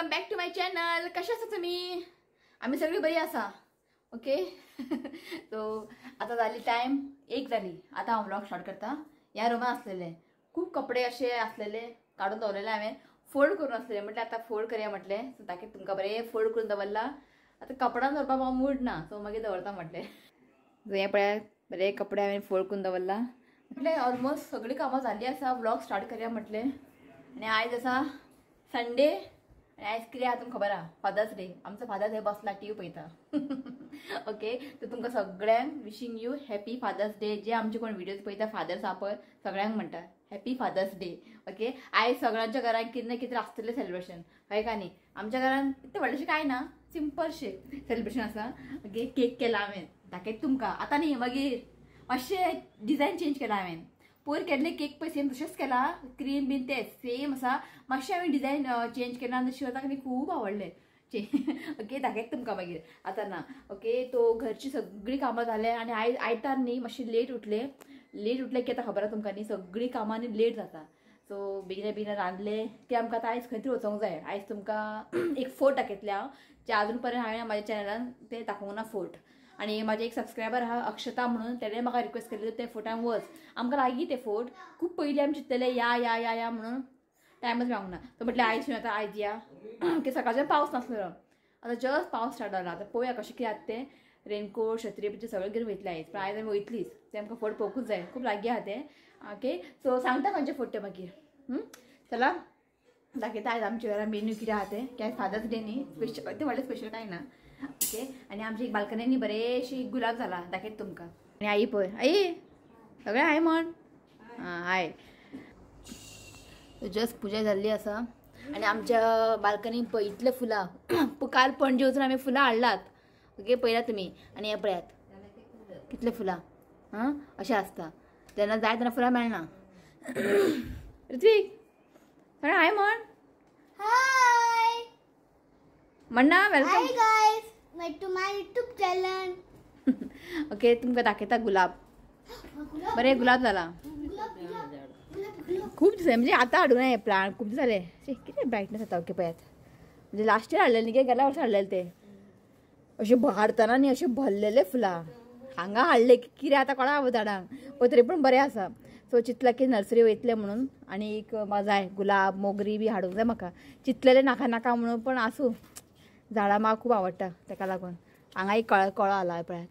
Welcome back to my channel. कशा आसा तुम्ही? आम्ही सगळी बरी आसा. ओके. तो आता झाली टाइम 1 झाली. आता हांव व्लॉग स्टार्ट करता. ह्या रुमान असलेले खूप कपडे असे असलेले काढून दवरलेले हांवें फोल्ड करून असलेले म्हटले आता फोल्ड करूया म्हटले. सो ताकी तुमकां बरे फोल्ड करून दवरला. आता कपडां दवरपाक हांव मूड ना सो मागीर दवरता म्हटले. हे पळय बरे कपडे हांवें फोल्ड करून दवरला. म्हटले ऑलमोस्ट सगळी कामां जाली आसा. व्लॉग स्टार्ट करूया म्हटले. आणि आयज आसा संडे आणि आयज कितें आहा तुमकां खबर आहा? Fathers day. आमचो फादर थंय बसला टीव्ही पळयता. ओके. तर तुमकां सगळ्यांक विशींग यू हॅपी फादर्स डे. जे आमचे कोण व्हिडिओज पळयता फादर्स आहा पळय सगळ्यांक म्हणटा हॅपी फादर्स डे. ओके. आयज सगळ्यांच्या घरांत कितें ना कितें आसतलें सेलिब्रेशन हय का न्ही. आमच्या घरांत इतलें व्हडलेशें कांय ना सिंपलशें सेलिब्रेशन आसा. ओके. केक केला हांवें दाखयता तुमकां. आतां न्ही मागीर मातशें डिझायन चेंज केला हांवें. पयर केल्ले केक पळय सेम तशेंच केला क्रीम बीन ते सेम आसा. मातशें हांवें डिझायन चेंज केला आनी शिवताक न्ही खूब आवडलें. ओके. दाखयता तुमकां मागीर आतां ना. ओके. तो घरची सगळी कामां जाले आनी आयतार न्ही मातशें लेट उठले की आतां खबर आहा तुमकां न्ही सगळी कामां न्ही लेट जाता. सो बेगिना रांदले ते आमकां आतां आयज खंय तरी वचोंक जाय. आयज तुमकां एक फोर्ट दाखयतले हांव जे आजून पर्यंत हांवें म्हाज्या चॅनलान ते दाखोवंक ना फोर्ट. आणि माझे एक सबस्क्रायबर आहा अक्षता म्हणून तेणे म्हाका रिक्वेस्ट केल्ली ते फोर्टान वच. आमकां लागीं ते फोर्ट खूब पयलीं आमी चिंतलेले या म्हणून टायमच मेळूंक ना. तो म्हटलें आयज आतां आयज या की सकाळच्यान पावस नासलो. आतां जस्ट पावस स्टार्ट जाला. आतां पळोवया कशें कितें आतां तें रेनकोट छत्री बित्री सगळें घेवन वयतलें आयज. पण आयज आमी वयतलीच. ते आमकां फोर्ट पळोवंकूच जाय. खूब लागीं आहा तें. ओके. सो सांगता खंयचे फोर्ट ते मागीर. चला दाखयता आयज आमच्या घरा मेन्यू कितें आहा तें. की आयज फादर्स डे न्ही स्पेशल ते व्हडलें स्पेशल कांय ना. ओके. आणि आमची एक बाल्कनीनी बरेशी गुलाब जाला दाखयता तुमकां. आणि आई पळय आई सगळें हाय म्हण. हाय. जस्ट पुजा जाल्ली आसा आणि आमच्या बाल्कनीन पळय इतले फुलां काल पणजे वचून आमी फुलां हाडलात. ओके. पळयलात तुमी. आणि हे पळयात कितले फुलां अशें आसता. जेन्ना जाय तेन्ना फुलां मेळना. ऋत्विक सगळें हाय म्हण. हाय म्हणना welcome guys to my YouTube channel. Okay. तुमकां दाखयता गुलाब. बरे गुलाब जाला खूप दिवस म्हणजे आता हाडूं ना हे प्लांट खूप दीस जाले. कितें ब्रायटनेस येता. ओके. पळयात म्हणजे लास्ट इयर हाडलेले न्ही गेल्या वर्सा हाडलेले ते अशें हाडटना न्ही अशें भरलेले फुलां हांगा हाडले कितें आतां कोणा झाडांक पळय तरी पूण बरें आसा. सो चिंतला की नर्सरी वयतले म्हणून आनी एक म्हाका जाय गुलाब मोगरी बी हाडूंक जाय म्हाका. चिंतलेले नाका म्हणून पण आसूं झाडां म्हाका खूब आवडटा ताका लागून. हांगा एक कळो आला पळयात.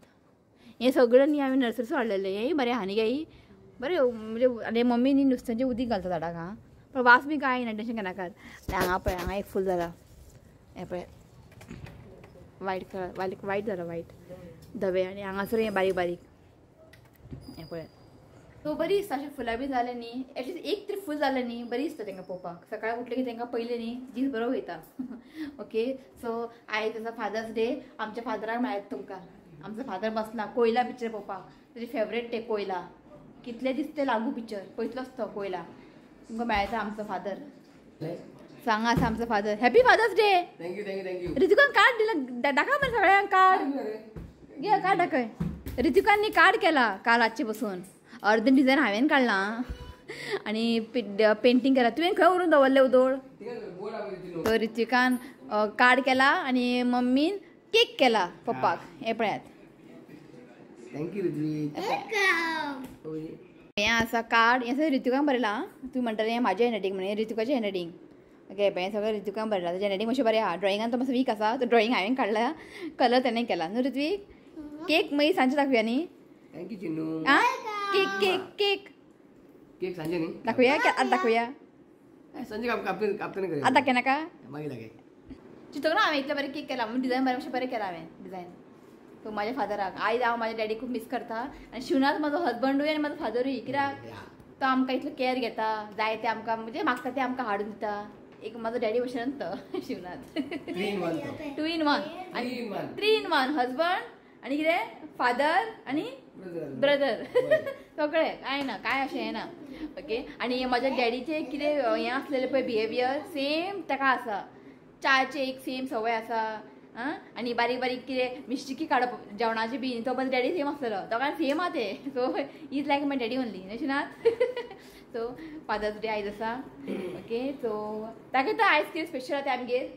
हें सगळें न्ही हांवें नर्सरीसून हाडलेलें. हें बरें आहा न्ही गे बरें म्हणजे आनी मम्मी न्ही नुस्त्याचें उदीक घालता झाडाक. हां पण वास बी कांय ना टेंशन घेनाकात. हांगा पळय हांगा एक फूल जाला. हें पळय वायट कलर वायट जाला वायट धवे आनी हांगासर हें बारीक बारीक हें पळय. सो बरी दिसता अशें फुलां बी जालें न्ही एटलीस्ट एक तरी फूल जालें न्ही बरी दिसता तेंकां पळोवपाक. सकाळीं उठलें की तेंकां पयलें न्ही दीस बरो वयता. ओके. सो आयज आसा फादर्स डे. आमच्या फादराक मेळत तुमकां. आमचो फादर बसला कोयला पिक्चर पळोवपाक. तेजी फेवरेट ते कोयला. कितले दीस ते लागू पिक्चर पळयतलोच तो कोयला. तुमकां मेळटा आमचो फादर. सांगा आसा आमचो father happy father's day. Thank you. ऋतुकान कार्ड दिला दाखय मरे सगळ्यांक कार्ड. घे कार्ड दाखय. ऋतुकान न्ही कार्ड केला काल रातचे बसून. अर्द डिझायन हांवें काडलां आनी पेंटींग केला. तुवें खंय व्हरून दवरलें उदोळ. तो ऋतुकान कार्ड केला आनी मम्मीन केक केला पप्पाक. हे पळयात. थँक्यू ऋत्विक. हें आसा कार्ड. हें सगळें ऋतुकान बरयलां. तुमी म्हणटाले हें म्हाजें हँडरायटींग म्हणून ऋतुकाचें हँडरायटींग. ओके. हें सगळें ऋतुकान बरयलां. तेजें हँडरायटींग मातशें बरें आहा. ड्रॉइंगान तो मातसो वीक आसा. तो ड्रॉइंग हांवें काडला कलर तेणें केला न्हू ऋत्विक. केक मागीर सांजचे दाखोवया न्ही. थँक्यू चिन्नू. आं केक केक केक केक सांजे न्ही दाखोवया की आतां दाखोवया. संजे कापताना करूया. आतां दाखय नाका. मागीर दाखय. चिंतूंक ना हांवें इतलें बरें केक केला म्हणून डिझायन बरें मातशें बरें केला हांवें डिझायन. तो म्हाज्या फादराक आयज हांव म्हाज्या डॅडी खूब मिस करता. आनी शिवनाथ म्हाजो हजबंडूय आनी म्हाजो फादरूय कित्याक तो आमकां इतलो केअर घेता जाय ते आमकां म्हणजे मागता ते आमकां हाडून दिता. एक म्हाजो डॅडी भशेन तो Shivnath. 3 in 1 2 in 1 3 in 1 husband आनी कितें फादर आनी ब्रदर. सगळें कांय ना कांय अशें हें ना. ओके. आनी म्हाज्या डॅडीचें कितें हें आसलेलें पळय बिहेवियर सेम ताका आसा. च्याचे एक सेम संवय आसा. आनी बारीक बारीक कितें मिस्टेकी काडप जेवणाची बी तो म्हाजो डॅडी सेम आसलेलो. दोगांय सेम आहा ते. So is like my daddy only अशें नात. सो फादर्स डे आयज आसा. ओके. सो दाखयता आयज कितें स्पेशल आहा तें आमगेर.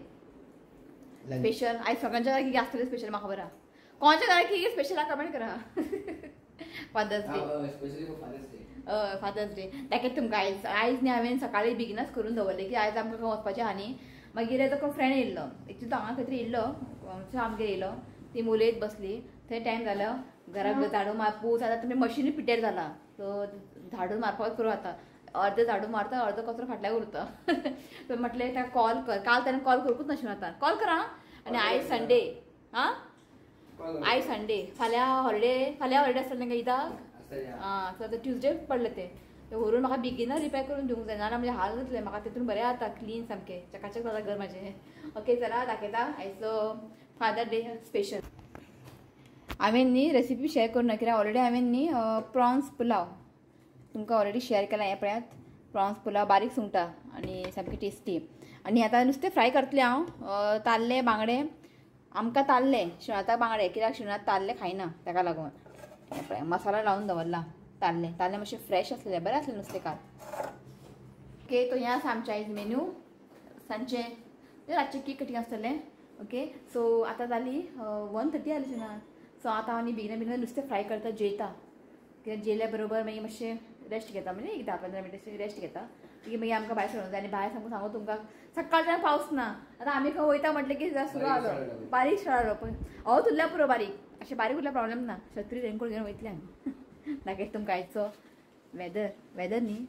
स्पेशल आयज सगळ्यांच्या घरात कितें आसतलें स्पेशल म्हाका खबर आहा. कोणाच्या घरात कितें स्पेशल आहा कमेंट करा. Father's Day. Specially Father's Day. Father's Day दाखयता तुमकां आयज न्ही हांवें सकाळीं बेगिनाच करून दवरलें की आयज आमकां खंय वचपाचें आहा न्ही. मागीर तो फ्रेंड येयल्लो एक्चुली तो हांगा खंय तरी येयल्लो आमगेर येयलो. ती उलयत बसली थंय टायम जालो घराक झाडू मारपूस आतां तुमी मशीनूय पिड्ड्यार जाला सो झाडू मारपाक करूं आतां. अर्ध झाडू मारता अर्ध कचरो फाटल्याक उरता. तर म्हटलें ताका कॉल कर. काल ताणें कॉल करूंकूच नाशिल्लो आतां कॉल करा. आनी आयज संडे आं आयज संडे फाल्यां हॉलिडे आसतलें तांकां ईदाक. सो आतां ट्युजडे पडलें तें व्हरून म्हाका बेगिना रिपेर करून दिवंक जाय नाल्यार म्हणजे हाल जातले. म्हाका तितून बरें जाता क्लीन सामकें चकाचक जाता घर म्हाजें. ओके चला दाखयता आयचो फादर डे स्पेशल. हांवें न्ही रेसिपी शेअर करूं कित्याक ऑलरेडी हांवें न्ही प्रॉन्स पुलाव तुमकां ऑलरेडी शेअर केला. हें पळयात प्रॉन्स पुलाव बारीक सुंगटां आनी सामकी टेस्टी. आनी आतां नुस्तें फ्राय करतलें हांव. ताल्ले बांगडे आमकां ताल्ले शिवराताक बांगडे कित्याक शिवरात ताल्ले खायना ताका लागून हें पळय मसाला लावन दवरला. ताल्ले मातशे फ्रेश आसलेले बरें आसलें नुस्तें काल. ओके तो हें आसा आमचें आयज मेन्यू सांजचें रातचें केक कटींग आसतलें. ओके सो आतां जाली 1:30 जाली शिवरात. सो आतां हांव बेगिना नुस्तें फ्राय करता जेयता कित्याक जेयल्या बरोबर मागीर मातशें रेस्ट घेता म्हणजे एक 10-15 मिनटां रेस्ट घेता. मागीर आमकां भायर सरोंक जाय आनी भायर सांगू तुमकां सकाळच्यान पावस ना. आतां आमी खंय वयता म्हटलें की सुरू जालो बारीक शाळा पण हवच उरल्या पुरो बारीक अशें बारीक उरल्या प्रॉब्लेम ना. छत्री रेनकोट घेवन वयतलें आमी. दाखयता तुमकां आयचो वेदर न्ही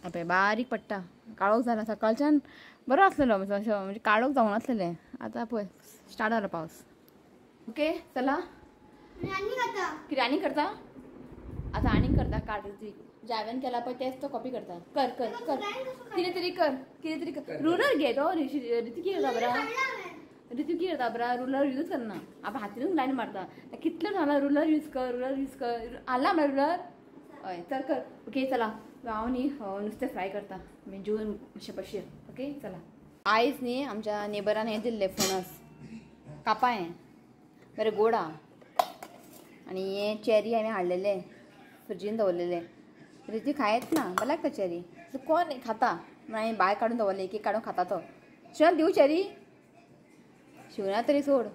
पळय बारीक पडटा काळोख जाला. सकाळच्यान बरो आसलेलो म्हणजे काळोख जावन आसलेलें. आतां पळय स्टार्ट जालो पावस. ओके चला कितें आनीक करता आतां आनीक करता कार्ड जे हांवें केला पळय तेच तो कॉपी करता. कर कितें तरी कर रुलर घे तो रिती कितें करता बरा रिती कितें करता बरा रुलर यूज करना आपण हातीनूच लायन मारता. कितलें झाला रुलर यूज कर हाडला म्हणल्यार रुलर हय चल कर. ओके चला हांव न्ही नुस्तें फ्राय करता म्हणजे जेवन मातशें बशीर. ओके चला आयज न्ही आमच्या नेबरान हें दिल्लें फणस कापां हें बरें गोड आहा. आनी हें चॅरी हांवें हाडलेले फ्रिजीन दवरलेले. रिती खायत ना बरें लागता चॅरी. कोण खाता म्हण हांवें भायर काडून दवरलें एक काडून खाता तो. शिवरात दिवं चॅरी शिवरात तरी सोड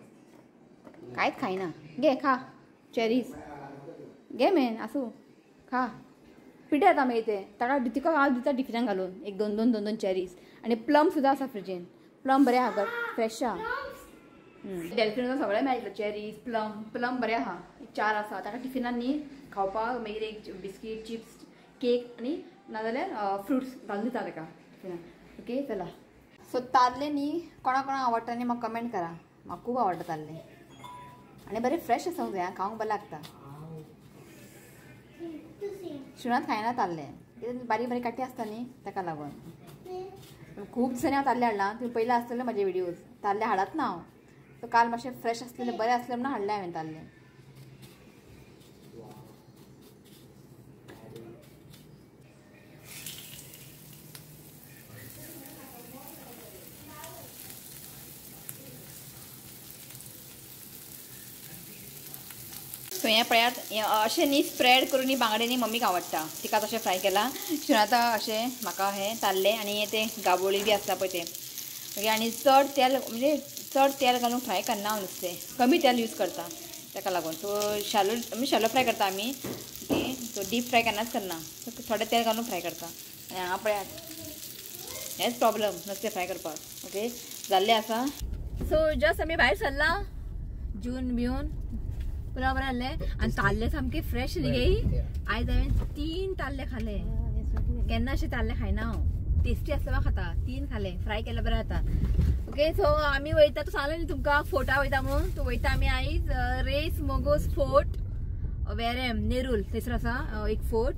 कांयच खायना. घे खा चॅरीज घे मेन आसूं खा पिड्यार जाता मागीर तें ताका तिका हांव दिता टिफिनान घालून एक दोन चॅरीज. आनी प्लम सुद्दां आसा फ्रिजीन प्लम बरें आहा फ्रेश आहा. डॅल्फिनोचो सगळें मेळटलो चॅरीज प्लम बरें आहा 4 आसा ताका टिफिनान न्ही खावपाक मागीर एक बिस्कीट चिप्स केक आनी नाजाल्यार फ्रुट्स घालून दिता ताका टिफिनान. ओके चला सो ताल्ले न्ही कोणाक आवडटा न्ही म्हाका कमेंट करा. म्हाका खूब आवडटा ताल्ले आनी बरें फ्रेश आसूंक जाय खावंक बरें लागता. शिवरात खायना ताल्ले कित्याक बारीक काटी आसता न्ही ताका लागून. खूब दिसांनी हांव ताल्ले हाडलां तुमी पयलीं आसतले म्हाजे विडियोज ताल्ले हाडत ना हांव. सो काल मातशें फ्रेश आसलेले बरें आसलें म्हणून हाडलें हांवें ताल्ले. सो हें पळयात अशें न्ही स्प्रेड करून न्ही बांगडे न्ही मम्मीक आवडटा तिका तशें फ्राय केला. शिवराता अशें म्हाका हें ताल्ले आनी हें तें गाबोळी बी आसता पळय तें ओके. आनी चड तेल घालून फ्राय करना हांव नुस्तें कमी तेल यूज करता ताका लागून. सो शॅलो फ्राय करता आमी ओके. सो डीप फ्राय केन्नाच करना सो थोडें तेल घालून फ्राय करता. आनी हांव पळयात हेच प्रॉब्लम नुस्तें फ्राय करपाक. ओके जाल्लें आसा. सो जस्ट आमी भायर सरला जून बिवन पुलाव बरें जाल्लें आनी ताल्ले सामके फ्रेश न्ही गे. आयज हांवें 3 ताल्ले खाले केन्ना अशें ताल्ले खायना हांव. टेस्टी आसता खाता 3 खाले फ्राय केल्यार बरें जाता. ओके सो आमी वयता तो सांगलें न्ही तुमकां फोर्टा वयता म्हणून. तो वयता आमी आयज रेस मोगोस फोर्ट वेरेम नेरूल थंयसर आसा एक फोर्ट.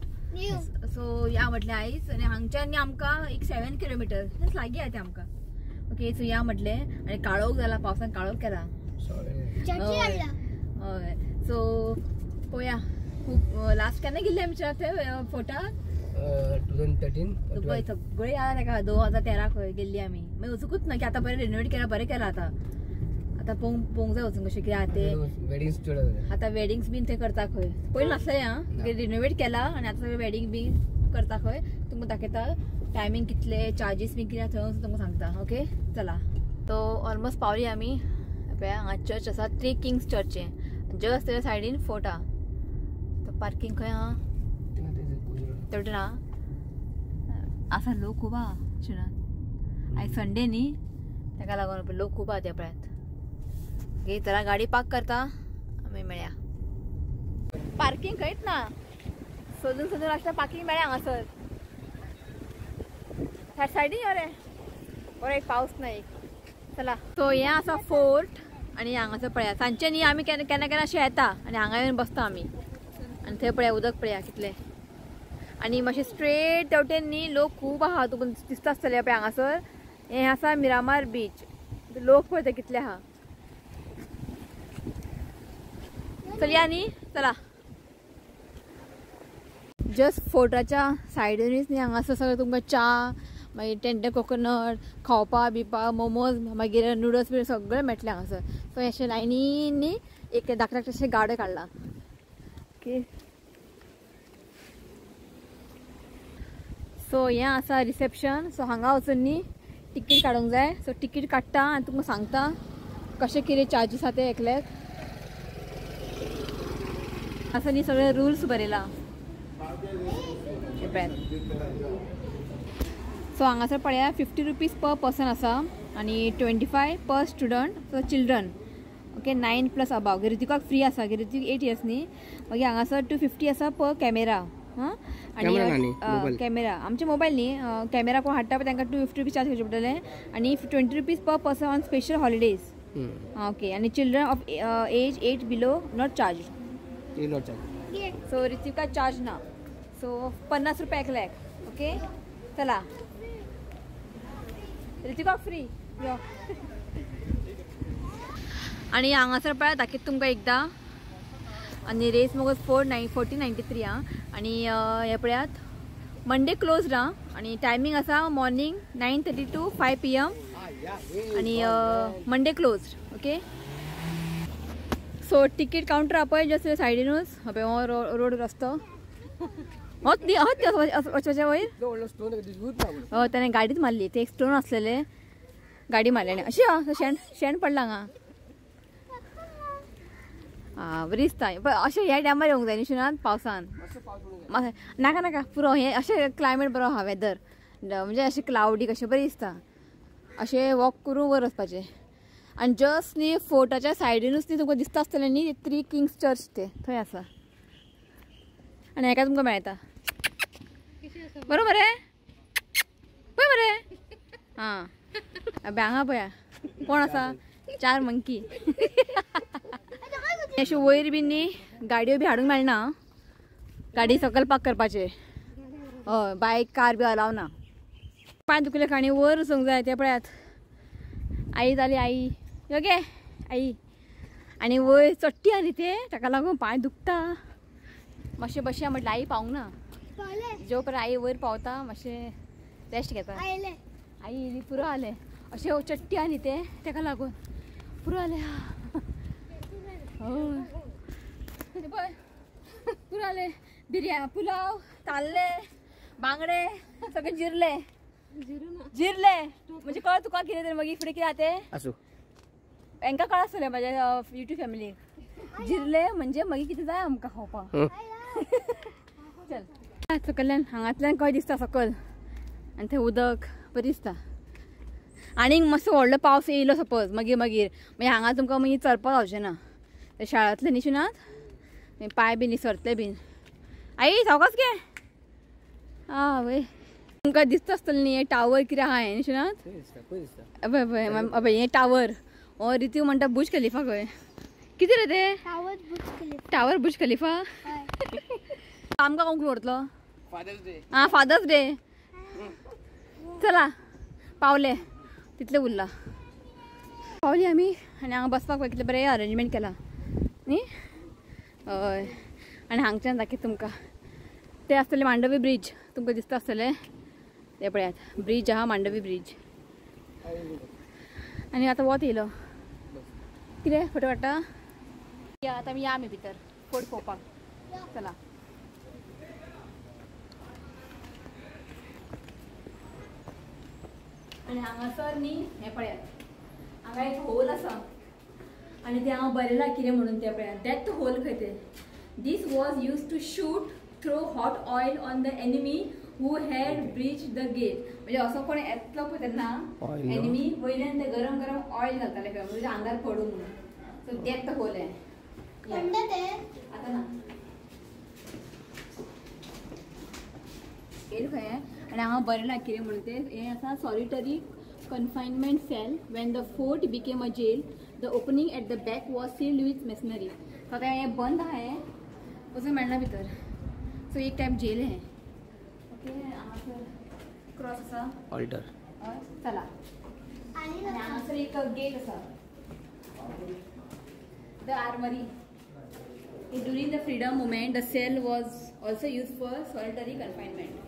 सो या म्हटलें आयज आनी हांगच्यान आमकां एक 7 किलोमिटर लागीं आहा तें आमकां. ओके सो या म्हटलें आनी काळोख जाला पावसान काळोख केला. हय सो पळोवया खूब लास्ट केन्ना गेल्ले आमच्या थंय फोर्टाक 2013 पळय सगळें याद ताका 2013 खंय गेल्ली आमी. मागीर वचूंकूच ना की आतां बरें रिनोवेट केला बरें केलां आतां पळोवंक जाय वचूंक कशें कितें आहा तें. आतां वेडिंग्स बीन थंय करता खंय पयलीं नासलें आं रिनोवेट केला आनी आतां वेडिंग बी करता खंय तुमकां दाखयता. टायमींग कितले चार्जीस बी कितें थंय तुमकां सांगता. ओके चला तो ऑलमोस्ट पावली आमी पळय हांगा चर्च आसा, 3 किंग्स चर्च जस्ट तेच्या सायडीन फोर्ट आहा. तो पार्किंग खंय आहा तेवटेन आहा. आसा लोक खूब आहा शिवनाथ. आयज संडे न्ही ताका लागून लोक खूब आहा त्या पळयात. घे जरा गाडी पार्क करता आमी मेळया. पार्किंग खंयच ना. सोदून सोदून अशें पार्किंग मेळ्या हांगासर. ह्या सायडीन यो रे. बरो एक पावस ना एक. चला सो हें आसा फोर्ट आनी हांगासर पळया सांजचे न्ही आमी केन्ना केन्ना अशें येता आनी हांगा येवन बसता आमी. आनी थंय पळया उदक पळया कितलें. आनी मातशें स्ट्रेट तेवटेन न्ही लोक खूब आहा. तुका दिसता आसतलें पळय हांगासर हें आसा मिरामार बीच. लोक पळय ते कितले आहा. चलया न्ही चला. जस्ट फोर्टाच्या सायडीनूच न्ही हांगासर सगळें तुमकां च्या मागीर टेंडर कोकोनट खावपा बिवपा मोमोज मागीर नुडल्स बी सगळें मेळटलें हांगासर. सो अशें लायनीन न्ही एक धाकटे धाकटे गाडे काडला. ओके सो हें आसा रिसेप्शन. सो हांगा वचून न्ही टिकीट काडूंक जाय. सो टिकीट काडटा आनी तुमकां सांगता कशें कितें चार्जीस आहा ते एकल्याक. असं न्ही सगळे रुल्स बरयला. सो हांगासर पळया 50 रुपीज पर पर्सन आसा आनी 25 per student for children. Okay 9+ above. गिरितिकाक फ्री आसा. गिरितीक 8 इयर्स न्ही. मागीर हांगासर 250 आसा पर कॅमेरा. आनी कॅमेरा आमचे मोबायल न्ही कॅमेरा कोण हाडटा पळय तांकां 250 रुपीज चार्ज करचे पडटले. आनी 20 rupees per person on special holidays. Okay आनी children of age 8 below not charge. So रितिका चार्ज ना. सो 50 रुपया एकल्याक. ओके चला रितिका फ्री यो. आनी हांगासर पळय दाखयता तुमकां एकदां. आनी रेस मोगोज 1493 आं. आनी हे पळयात मंडे क्लोज्ड आं. आनी टायमींग आसा मॉर्निंग 9:30 to 5 PM आनी Monday closed. Okay so ticket counter आहा पळय जस्ट सायडीनूच. पळय हो रोड रस्तो होच न्ही वचपाचें वयर. ताणें गाडीच मारली. ते एक स्टोन आसलेले गाडी मारलेलें अशें शेण पडलां हांगा. बरी दिसता अशें ह्या टायमार येवंक जाय न्ही शिवनाथ पावसान. नाका नाका पुरो हें अशें क्लायमेट बरो आहा वेदर म्हणजे अशें क्लाउडी कशें बरें दिसता. अशें वॉक करून वयर वचपाचें. आनी जस्ट न्ही फोर्टाच्या सायडीनूच न्ही तुमकां दिसता आसतलें न्ही 3 किंग्स चर्च ते थंय आसा. आनी हेका तुमकां मेळटा बरोबर आहे पळय मरे. हां हांगा पळया कोण आसा 4 मंकी. अशें वयर बी न्ही गाडयो बी हाडूंक मेळना. गाडी सकयल पार्क करपाचें. हय बायक कार बी अलाव ना. पांय दुखले खाणी वयर वचूंक जाय ते पळयात. आई जाली आई यो गे आई. आनी वयर चडटी आहा न्ही ते ताका लागून पांय दुखता. मातशें बसया म्हटल्यार आई पावूंक ना. जो पर्यंत आई वयर पावता मातशें रेस्ट घेता. आई येयली पुरो जालें. अशें चडटी आहा न्ही ते ताका लागून पुरो जालें. हय पळय पुरो जालें. बिरयानी पुलाव ताल्ले बांगडे सगळे जिरले म्हणजे कळ तुका कितें तरी मागीर फुडें कितें जाता तें आसूं हांकां कळ आसतलें म्हाज्या यूट्यूब फॅमिलीक. जिरले म्हणजे मागीर कितें जाय आमकां खावपाक. चल सकयल्यान हांगांतल्यान कळ्ळ दिसता सकयल आनी थंय उदक बरें दिसता. आनीक मातसो व्हडलो पावस येयलो सपोज मागीर हांगा तुमकां मागीर चलपाक जावचें ना. ते शाळांतले न्ही शिवनाथ पांय बी निसरतले बीन. आई सावकास घे. आवय तुमकां दिसता आसतलें न्ही हें टावर कितें आहा हें शिवनाथ. अबय हें टावर हो रितीव म्हणटा बुर्ज खलिफा खंय. कितें रे ते टावर बुर्ज खलिफा. आमकां कोण व्हरतलो फादर्स डे. चला पावले तितलें उरला. पावली आमी आनी हांगा बसपाक कितलें बरें अरेंजमेंट केला न्ही. हय आनी हांगच्यान दाखयता तुमकां ते आसतलें मांडवी ब्रीज. तुमकां दिसता आसतलें ते पळयात ब्रीज आहा मांडवी ब्रीज. आनी आतां वत येयलो कितें फोटो काडटा. आतां आमी या आमी भितर फोट पळोवपाक. चला आनी हांगासर न्ही हें पळयात हांगा एक होल आसा. आनी ते हांव बरयलां कितें म्हणून ते पळय डेथ होल खंय ते दीस was used to shoot throw hot oil on the enemy who had breach the gate म्हणजे असो कोण येतलो पळय तेन्ना एनिमी वयल्यान ते गरम गरम ऑयल घालताले खंय म्हणजे आंगार पडू म्हणून सो डेथ होल हे आतां ना येल खंय आनी हांगा बरयलां कितें म्हणून ते हें आसा solitary confinement cell when the fort became a jail the opening at the back was sealed with masonry so आता हे बंद आहे वचूंक मेळना भितर सो एक टायप जेल आहे ओके हांगासर क्रॉस आसा ऑल्टर चला आनी हांगासर एक गेट आसा the armoury during the freedom movement the cell was also used for solitary confinement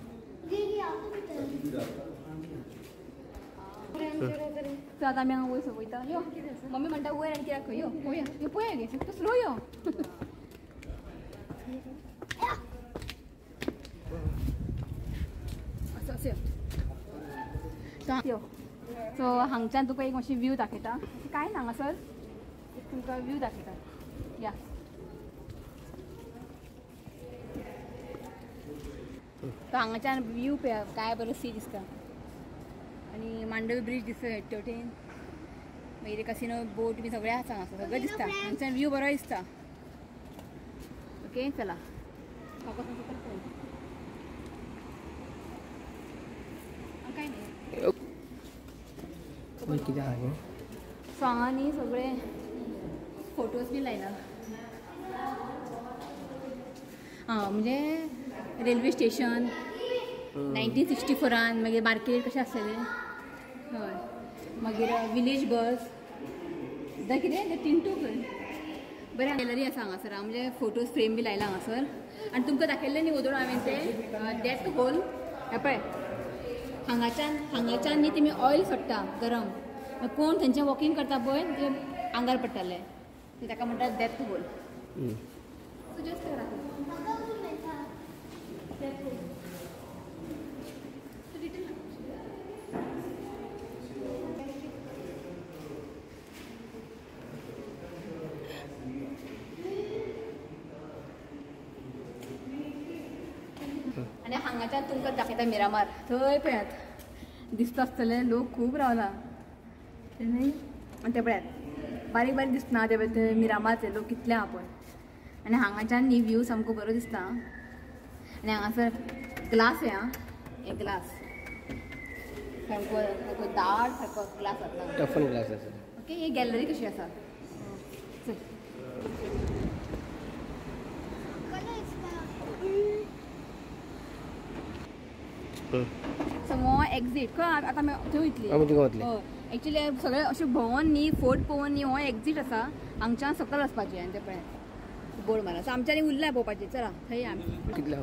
तर आता आमी हांगा वयर वयता यो मम्मी म्हणटा वयर आनी कित्याक खंय यो पळोवया यो पळोवया गे फक्त स्लो यो असो असो यो सो हांगच्यान तुका एक मातशी व्यू दाखयता काय ना हांगासर तुमकां व्यू दाखयता या तो हांगाच्यान व्यू पळया काय बरो सी दिसता आणि मांडवी ब्रिज दिसता तेवटेन मागीर कसिनो बोट बी सगळें आसा हांगासर सगळें दिसता हांगच्यान व्यू बरो दिसता ओके चला काय नाही सो हांगा न्ही सगळे फोटोज बी लायला हां म्हणजे रेल्वे स्टेशन 1964 मागीर मार्केट कशें आसलेलें हय मागीर विलेज बस द कितें तें टिंटू खंय बरें गॅलरी आसा हांगासर म्हणजे फोटोज फ्रेम बी लायला हांगासर आनी तुमकां दाखयल्लें न्ही वोदोळ हांवें तें डेथ होल हे पळय हांगाच्यान न्ही तेमी ऑयल सोडटा गरम कोण थंयचे वॉकिंग करता पळय ते आंगार पडटाले ताका म्हणटात डेथ होल सो जस्ट आनी हांगाच्यान तुमकां दाखयता मिरामार थंय पळयात दिसता आसतले लोक खूब रावला न्ही आनी ते पळयात बारीक बारीक दिसना ते थंय मिरामारचे लोक कितले आहा पळय आनी हांगाच्यान न्ही व्यू सामको बरो दिसता आनी हांगासर ग्लास आहे एक ग्लास सामको दाट सारको ग्लास आसा टफन ग्लास आसा ओके ही गॅलरी कशी आसा सो हो एक्झीट खंय आतां थंय वयतली एक्चुली सगळे अशें भोंवून न्ही फोर्ट पळोवन न्ही हो एक्झीट आसा हांगच्यान सकयल वचपाचें आनी तें पळय बोर्ड मारला सो आमच्यानी उरल्या पळोवपाचें चला थंय आमी कितले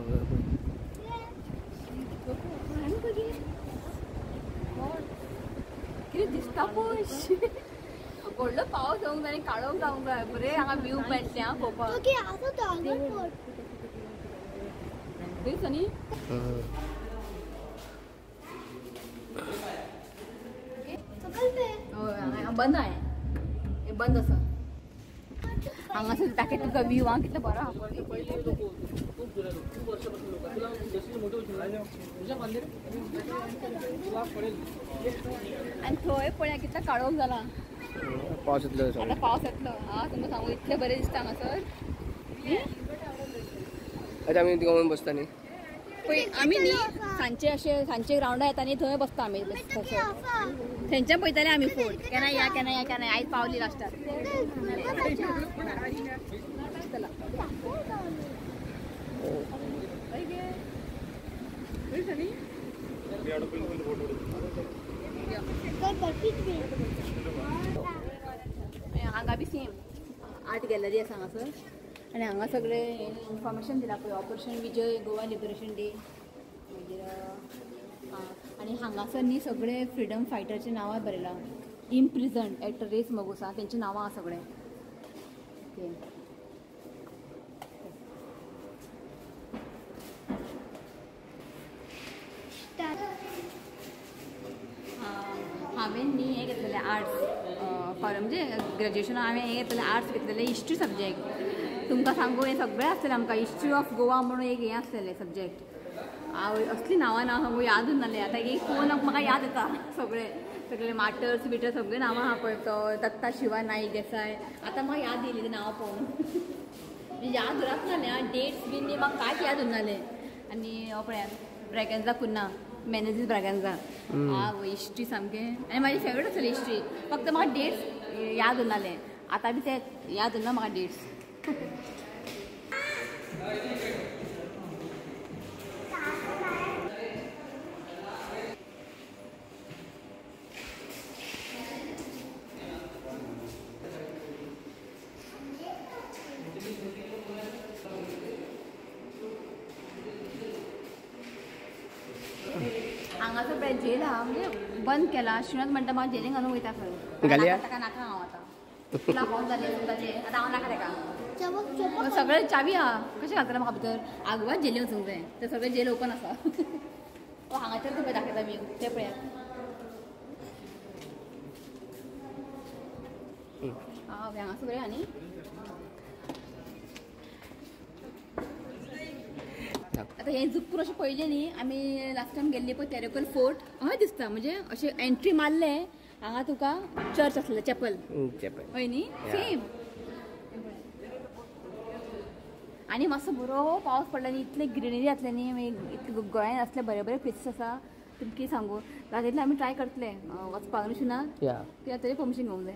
कितें दिसता पळय व्हडलो पावस येवंक जाय आनी काळोख जावंक जाय बरें हांगा व्यू मेळटलें आं पळोवपाक दिसता न्ही हय बंद आहे बंद आसा हांगासर दाखय तुका व्यू आं कितलो बरो आहा आनी थंय पळया कितलो काळोख जाला पावस येतलो आतां पावस येतलो हां तुमकां सांगू इतलें बरें दिसता हांगासर आतां आमी थिंगा वचून बसता न्ही पळय आमी न्ही सांजचे अशें सांजचे ग्रावंडा येता न्ही थंय बसता आमी थंयच्यान पळयताले आमी फोर्ट केन्ना या केन्ना या केन्ना आयज पावली लास्टाक चला हांगा बी सेम आर्ट गॅलरी आसा हांगासर आनी हांगा सगळे इन्फॉर्मेशन दिला पळय ऑपरेशन विजय गोवा लिबरेशन डे मागीर आनी हांगासर न्ही सगळे फ्रिडम फायटरचे नांवां बरयलां इम्प्रिझंड एट रेस मगुसा तेंची नांवां आहा सगळे ओके हांवें न्ही हें घेतलेलें आर्ट्स म्हणजे ग्रॅज्युएशन हांवें हें घेतलेलें आर्ट्स घेतलेलें हिस्ट्री सब्जेक्ट. तुमकां सांगू हें सगळें आसलेलें आमकां हिस्ट्री ऑफ गोवा म्हणून एक हें आसलेलें सब्जेक्ट. असली नांवां सांगू याद उरनासलें. आतां एक फोन म्हाका याद येता सगळे माटर्स बिटर्स सगळीं नांवां आहा पळय तो दत्ता शिवा नाईक देसाय. आतां म्हाका याद येयली ती नांवां पळोवन. याद उरत नासलें आं डेट्स बीन म्हाका कांयच याद उरनासलें. आनी हो पळयात ब्रॅगेन्झा कुन्ना मॅनेजीस ब्रॅगेन्झा हिस्ट्री सामकें आनी म्हाजी फेवरेट आसली हिस्ट्री. फक्त म्हाका डेट्स याद उरनासलें. आतां बी ते याद उरना म्हाका डेट्स. हांगासर पळय जेल आहा म्हणजे बंद केला. श्रीनाथ म्हणटा म्हाका जेलीन घालून वयता खंय. घालया? ताका नाका हांव आतां. तुला फोन जाले तुमचे आतां हांव नाका ताका. चबक सगळे चावी आहा कशें घालतलें म्हाका भितर. आगोवाच जेली वचूंक जाय. ते सगळे जेल ओपन आसा. हांगाचेर तुका दाखयता मी ते पळयात. हांगासर बरें आहा न्ही. आतां हें जुपूर अशें पळयलें न्ही आमी लास्ट टायम गेल्ली पळय तेरेकल फोर्ट हय दिसता. म्हणजे अशें एंट्री मारले हांगा तुका चर्च आसलें चॅपल हय न्ही सेम. आनी मातसो बरो पावस पडला न्ही इतले ग्रिनरी जातले न्ही. इतले गोंयांत असले बरे बरे प्लेसीस आसा तुमकां कितें सांगू. तातूंतले आमी ट्राय करतले वचपाक न्हू कित्याक तरी परमिशन घेवंक जाय.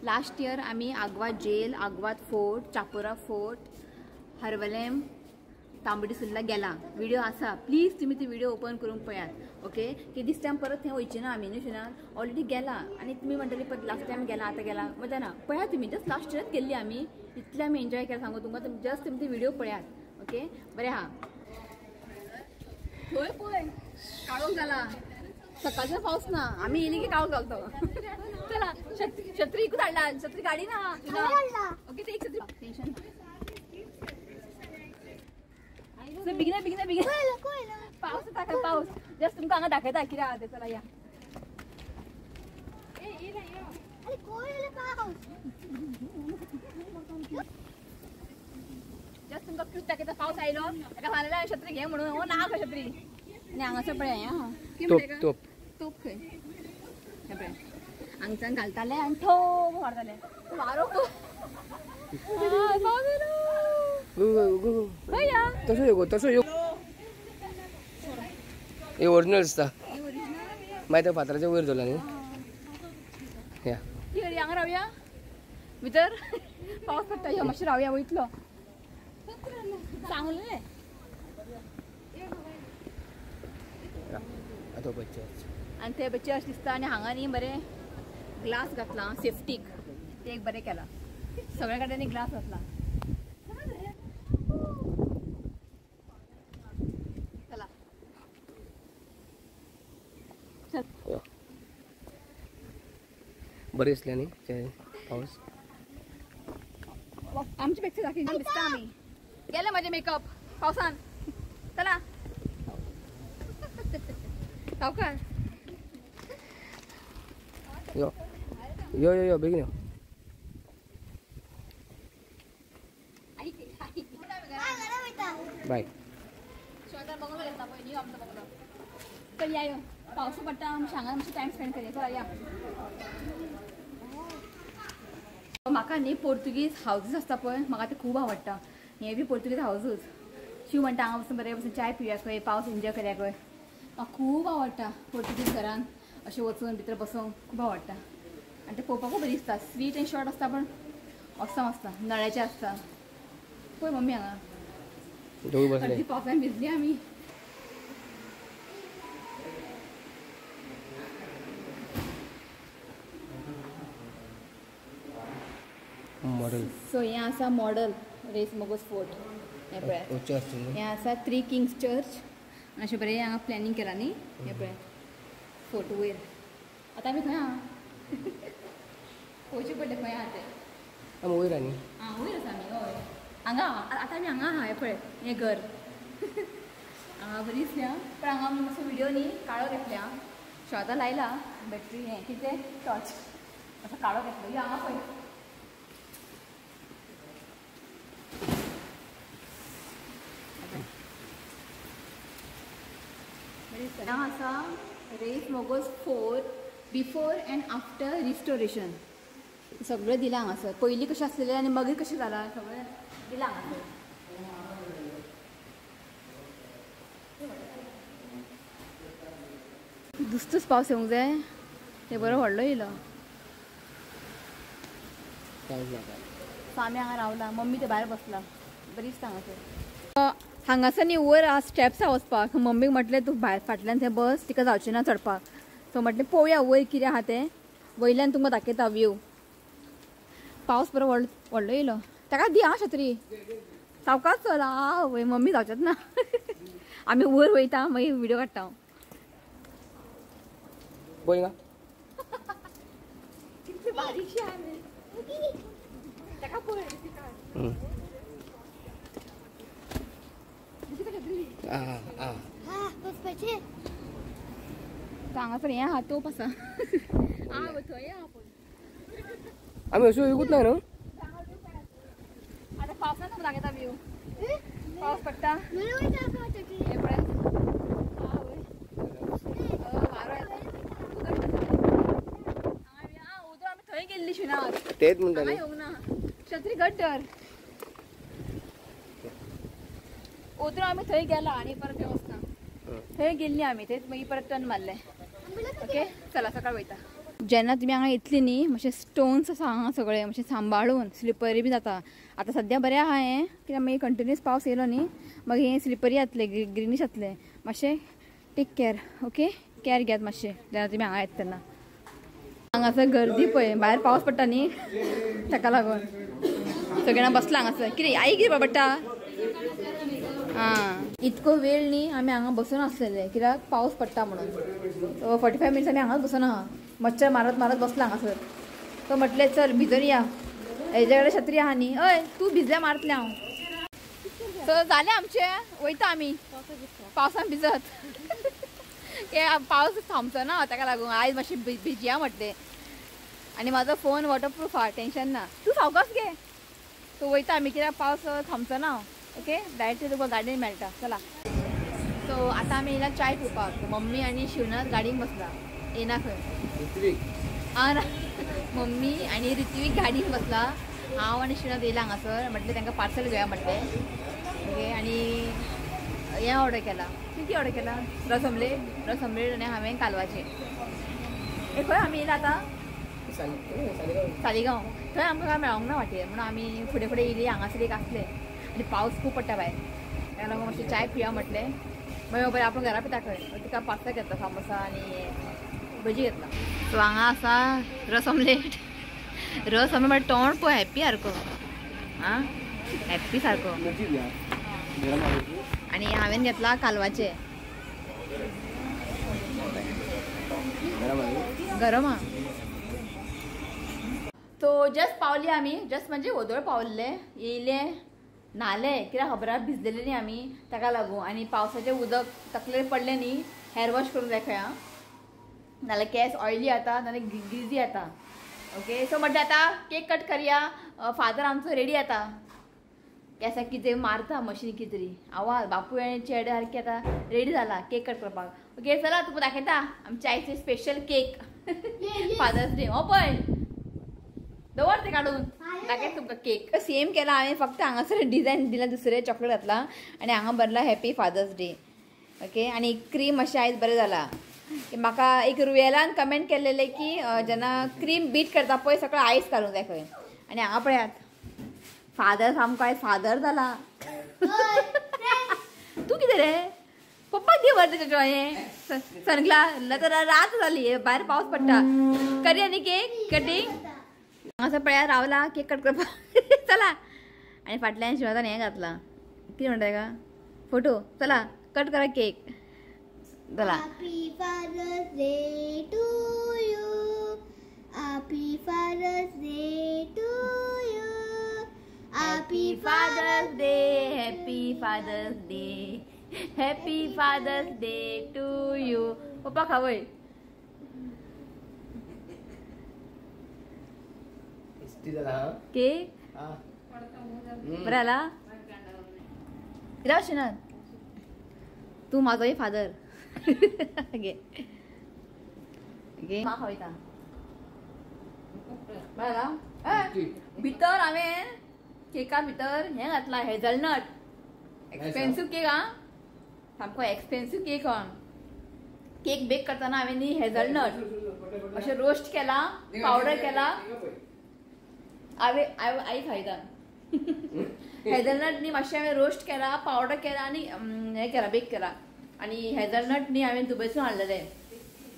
लास्ट इयर आमी Aguada gel Aguada fort Chapora fort Harvalem Tambdi Surla गेला. व्हिडिओ आसा प्लीज तुमी ती व्हिडिओ ओपन करून पळयात. ओके की दिस टायम परत थंय वयची ना आमी न्हू शुनात ऑलरेडी गेला. आनी तुमी म्हणटली पण लास्ट टायम गेला आतां गेला मजा ना. पळयात तुमी जस्ट लास्ट इयरच गेल्ली आमी. इतले आमी एन्जॉय केला सांगू तुमकां. जस्ट तुमी ती व्हिडिओ पळयात. ओके बरें आहा. थंय पळय काळोख जाला. सकाळचो पावस ना आमी येयली की काळोख घालतो. चला छत्री इकूच हाडला. छत्री गाडी ना. ओके ते एक छत्री टेन्शन बेगिना पावस येता पावस. जस्ट तुमकां हांगा दाखयता कितें आहा तें. चला या. जस्ट तुमकां क्यूट दाखयता. पावस आयलो ताका सांगलें छत्री घे म्हणून. हो ना खंय छत्री. आनी हांगासर पळय हें कितें म्हणटा तोप खंय हें पळय हांगच्यान घालताले आनी ठो मारताले वारो. पावस येयलो. तसो यो हे ओरिजिनल दिसता. मागीर त्या फातराच्या वयर दवरला न्ही. या हांगा रावया भितर. पावस पडटा यो मातशें रावया वयतलो सांगलें. आनी ते चर्च दिसता. आनी हांगा न्ही बरें ग्लास घातला सेफ्टीक. ते एक बरें केला. सगळ्या कडेन ग्लास घातला. चला बरें दिसलें न्ही पावस. आमचे पेक्षा दाखय दिसता आमी गेले माझे मेकअप पावसान. चला सावकार यो यो यो यो बेगीन यो. बाय. शेवटार बंगलो घेता पळय न्ही आमचो बंगलो. चल या यो पावस पडटा आमच्या हांगा मातशें टायम स्पेंड करया. चला या. म्हाका न्ही पोर्तुगीज हावजीस आसता पळय म्हाका ते खूब आवडटा. हे बी पोर्तुगीज हावजूच. शिव म्हणटा हांगा वचून बरें वचून चाय पिवया खंय पावस एन्जॉय करया खंय. म्हाका खूब आवडटा पोर्तुगीज घरान अशें वचून भितर बसूंक खूब आवडटा. आनी ते पळोवपाकूय बरी दिसता. स्वीट एंड शॉर्ट आसता पण ऑसम आसता. नळ्याचें आसता पळय मम्मी हांगा. अर्दी पावसान भिजली आमी. मॉडल. सो हें आसा मॉडल रेस मोगोस फोर्ट. हें पळयात हें आसा 3 किंग्स चर्च. अशें बरें हांगा प्लॅनिंग केला न्ही. हें पळय फोर्ट वयर. आतां आमी खंय आहा पळोवचें पडलें खंय आहा तें. वयर न्ही. आं वयर आसा आमी हय हांगा आतां आमी हांगा आहा. हें पळय हें घर हांगा बरी दिसली आं. पण हांगा मातसो व्हिडिओ न्ही काळो घेतल्या. शॉर्टां लायला बॅटरी हें कितें टॉर्च असं काढो घेतलं या पळय आसा रेस मोगोज 4 बिफोर अँड आफ्टर रिस्टोरेशन सगळं दिलां हांगासर. पयलीं कशें आसलेलें आनी मागीर कशें जालां सगळें दिलां हांगासर. दुस्तूच पावस येवंक जाय ते बरो व्हडलो येयलो. सो आमी हांगा रावला. मम्मी ते भायर बसला बरी दिसता हांगासर. हांगासर न्ही वयर स्टेप्स आहा वचपाक. मम्मीक म्हटलें तूं भायर फाटल्यान थंय बस तिका जावचें ना चडपाक. सो म्हटलें पळोवया वयर कितें आहा तें. वयल्यान तुमकां दाखयता व्यू. पावस बरो व्हडलो येयलो. ताका दी आं छत्री सावकाश चल. आवय मम्मी जावचेंच ना. आमी वयर वयता मागीर व्हिडिओ काडटा. बोल कितली बारीकशी आहा ताका पळय. हांगासर हें आहा तोप आसा. थंय आहा पळय. आमी अशें येवूच ना न्हू. आतां पावसान तुका दाखयता व्यू. पावस पडटा मला दाखव हे पळय. वारो येता. उदक आमी थंय गेल्ली शिनार. तेच म्हणटाले. येवंक ना. छत्री घट धर. उदक आमी थंय गेला आनी परत येवंक वचना. थंय गेल्ली आमी थंय मागीर परत टर्न मारले. ओके चला सकाळ वयता. जेन्ना तुमी हांगा येतली न्ही मातशे स्टोन्स आसा हांगा सगळे मातशे सांबाळून स्लिपरी बी जाता. आतां सद्या बरें आहा हें कित्याक मागीर कंटिन्यूस पावस येयलो न्ही मागीर हें स्लिपरी जातलें ग्रीनिश जातलें. मातशें टेक केअर. ओके केअर घेयात मातशें जेन्ना तुमी हांगा येता तेन्ना. हांगासर गर्दी पळय भायर पावस पडटा न्ही ताका लागून सगळे जाणां बसला हांगासर. कितें आई कितें पडटा. इतको वेळ न्ही आमी हांगा बसून आसलेले कित्याक पावस पडटा म्हणून. तो 45 मिनिट्स आमी हांगाच बसून आहा. मच्छर मारत मारत बसला हांगासर. तो म्हटलें चल भितर या. हेजे कडेन छत्री आहा न्ही. हय तूं भिजल्या मारतलें हांव. सो जालें आमचें वयता आमी पावसान भिजत. पावस थांबचो ना ताका लागून आयज मातशी भिजया म्हटलें. आनी म्हाजो फोन वॉटरप्रूफ आहा टेन्शन ना. तूं सावकाश घे. सो वयता आमी कित्याक पावस थांबचो ना. ओके डायरेक्ट तुका गाडयेन मेळटा. चला. सो आतां आमी येयला चाय पिवपाक. मम्मी आनी शिवनाथ गाडयेन बसला येना खंय. मम्मी आनी ऋत्वीक गाडयेन बसला. हांव आनी शिवनाथ येयला हांगासर. म्हटलें तांकां पार्सल घेवया म्हटलें. ओके आनी हें ऑर्डर केला. कितें ऑर्डर केला. रस ऑमलेट आनी हांवें कालवाचें. हे खंय आमी येयला आतां सालिगांव. थंय आमकां काय मेळोंक ना वाटेर म्हणून आमी फुडें फुडें येयली. हांगासर एक आसलें आनी पावस खूब पडटा भायर ताका लागून मातशें चाय पिवया म्हटलें. मागीर बरें आपूण घरा पिता खंय. तिका पास्ता घेतला सामोसा आनी भजी घेतला. सो हांगा आसा रस ऑमलेट. रस ऑमलेट म्हळ्यार तोंड पळय हॅप्पी सारको. आं हॅप्पी सारको. आनी हांवें घेतला कालवाचें. गरम आहा. सो जस्ट पावली आमी. जस्ट म्हणजे वोदोळ पावल्ले येयले न्हाले कित्याक खबर आहा भिजलेले न्ही आमी ताका लागून. आनी पावसाचें उदक तकलेर पडलें न्ही हेअर वॉश करूंक जाय खंय. नाल्यार केस ऑयली जाता नाल्यार ग्रिजी जाता. ओके सो म्हणटा आतां केक कट करया. फादर आमचो रेडी जाता. केसाक कितें मारता मशीन कितें तरी आवाज. बापूय आनी चेडे सारकी आतां रेडी जाला केक कट करपाक. ओके चला तुका दाखयता आमच्या आईचे स्पेशल केक फादर्स डे. हो पळय दवर ते काढून दाखयता तुमकां केक. सेम केला हांवें फक्त हांगासर डिझायन दिला दुसरें चॉकलेट घातला आनी हांगा बरला हॅपी फादर्स डे. ओके आनी क्रीम मातशें आयज बरें जाला. म्हाका एक रुयेलान कमेंट केल्लेले की जेन्ना क्रीम बीट करता पळय सगळें आयस घालूंक जाय खंय. आनी हांगा पळयात फादर सामको आयज फादर जाला. तूं कितें रे पप्पाक दे बरें तेजें हें सनग्लास तर रात जाली भायर पावस पडटा. करया न्ही केक कटींग. हांगासर पळया रावला केक कट करपाक. चला आनी फाटल्यान शिवनाथान हें घातलां कितें म्हणटा ताका फोटो. चला कट करा केक. चला. Happy Father's Day to you. Happy Father's Day to you. Happy Father's Day, Happy Father's Day, Happy Father's Day to you. पप्पा खावय. केक बरं आला राव तू माझो फादर घे घे खावयता भितर हांवें केका भितर हें घातला हेझलनट एक्सपेन्सिव्ह केक हा सामको एक्सपेन्सिव्ह केक हा केक बेक करताना हांवें न्ही हेझलनट अशें रोस्ट केला पावडर केला आई खायता हेझलनट न्ही मातशें हांवें रोस्ट केला पावडर केला आनी हें केला बेक केला आनी हेझलनट न्ही हांवें दुबयसून हाडलेलें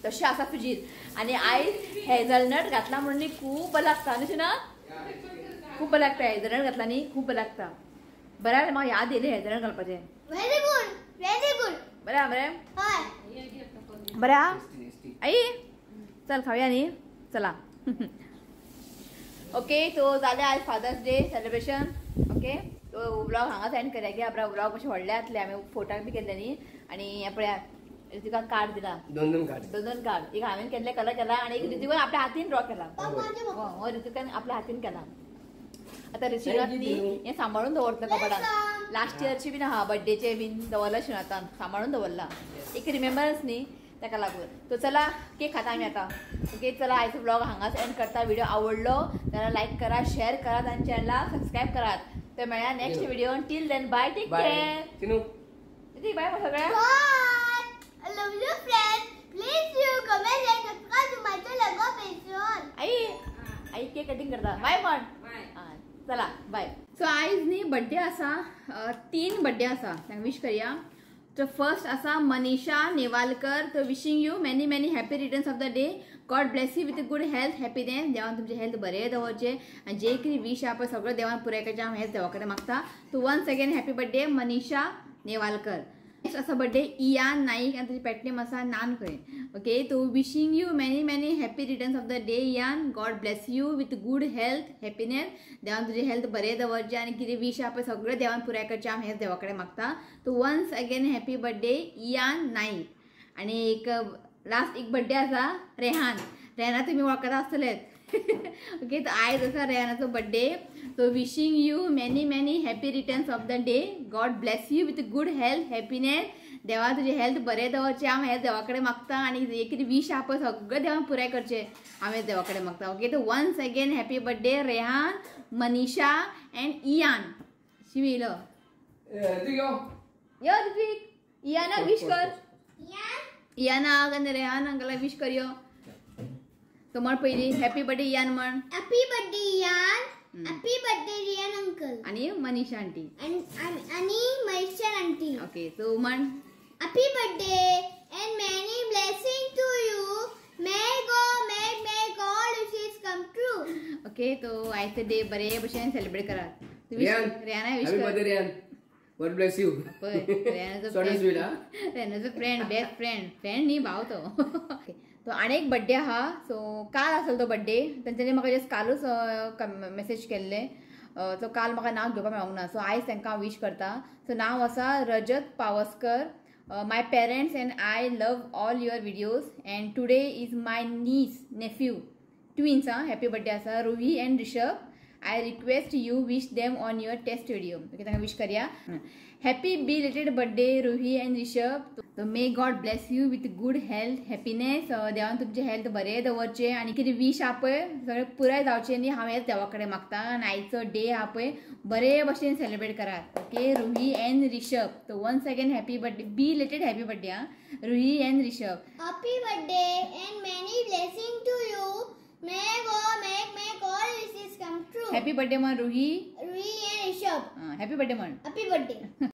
तशें आसा फ्रिजीत आनी आयज हेझलनट घातला म्हणून न्ही खूब बरें लागता न्ही ना खूब बरें लागता हेझलनट घातला न्ही खूब बरें लागता बरें जालें म्हाका याद येयलें हेझलनट घालपाचें व्हेरी गुड बरें आहा बरें हय बरें आहा आई चल खावया न्ही चला ओके तो जालें आयज फादर्स डे सेलिब्रेशन ओके तो व्लॉग हांगाच एंड करया की व्लॉग मातशे व्हडले जातले हांवें फोटाक बी केल्ले न्ही आनी हें पळया ऋतिका कार्ड दिला दोन कार्ड एक हांवें केल्ले कलर केला आनी एक ऋतिकान आपल्या हातीन ड्रॉ केला हो ऋतिकान आपल्या हातीन केला आतां ऋषिनाथ न्ही हें सांबाळून दवरतलें कपाटान लास्ट इयरची बीन आहा बर्थडेचे बीन दवरला श्रीनाथान सांबाळून दवरला एक रिमेंबरन्स न्ही ताका लागून तो चला केक खाता आमी आतां ओके चला आयचो ब्लॉग हांगाच एंड करता व्हिडिओ आवडलो जाल्यार लायक करा शेअर करात आनी चॅनलाक सबस्क्रायब करात तर मेळया next video till then bye take care bye सगळ्या I love you friends. Please you comment and subscribe to my channel. Go Patreon. I cake cutting करता बाय पण चला बाय सो आयज न्ही बर्थडे आसा 3 बर्थडे आसा तांकां विश करया तो फर्स्ट आसा मनीषा नेवालकर तो wishing you many many happy returns of the day God bless you with good health happiness देवान तुमचे हेल्थ बरें दवरचे आनी जे कितें विश आहा पळय सगळें देवान पुराय करचें हांव हेच देवा कडेन मागता so once again happy birthday Manisha Nevalkar next आसा बर्थडे इयान नाईक आनी तुजी पेट नेम आसा नान खंय ओके तो wishing you many many happy returns of the day Ian God bless you with good health happiness देवान तुजें हेल्थ बरें दवरचें आनी कितें विश आहा पळय सगळें देवान पुराय करचें हांव हेच देवा कडेन मागता तो once again happy birthday Ian Naik आनी एक लास्ट एक बर्थडे आसा रेहाना तुमी वळखता आसतलेच ओके तो आयज आसा रेहानाचो birthday So wishing you many many happy returns of the day. God bless you with good health, happiness. देवा तुझे हेल्थ बरें दवरचें हांव हेच देवा कडेन मागता आनी एक कितें विश आहा पळय सगळें देवान पुराय करचें हांव हेच देवा कडेन मागता ओके तो once again happy birthday Rehan Manisha and Ian Shiv येयलो यो ऋत्विक इयानाक विश कर इयानाक आनी रेहानाक विश कर यो तो म्हण पयली हॅपी बर्थडे इयान म्हण Happy birthday Ian. Happy birthday Rian uncle. आणि मनीषा आंटी आणि महेशा आंटी ओके तो म्हण Happy birthday and many blessings to you. May God wishes come true. Okay तो आयचे डे बरे भशेन सेलिब्रेट करात रेहाना विश कर रियान गॉड ब्लेस यू पळय रेहानाचो फ्रेंड बेस्ट फ्रेंड न्ही भाव तो तो आनी एक बर्थडे आहा सो काल आसलो तो बर्थडे तेंच्यांनी म्हाका जस्ट कालूच मेसेज केल्ले सो काल म्हाका नांव घेवपाक मेळोंक ना सो आयज तांकां हांव विश करता सो नांव आसा Rajat Pawaskar my parents and I love all your videos and today is my nephew twins happy birthday आसा Ruhi and Rishabh I request you wish them on your test video. Okay, तांकां विश करया happy belated birthday Ruhi and Rishabh so may God bless you with good health happiness देवान तुमचें health बरें दवरचें आनी कितें wish आहा पळय सगळें पुराय जावचें न्ही हांव हेच देवा कडेन मागता आनी आयचो डे आहा पळय बरे भशेन सेलिब्रेट करात okay Ruhi and Rishabh so once again happy birthday belated happy birthday आं Ruhi and Rishabh Happy birthday and many blessings to you. May God wishes come true. Happy birthday म्हण Ruhi Rian Rishabh. Happy birthday म्हण Happy birthday.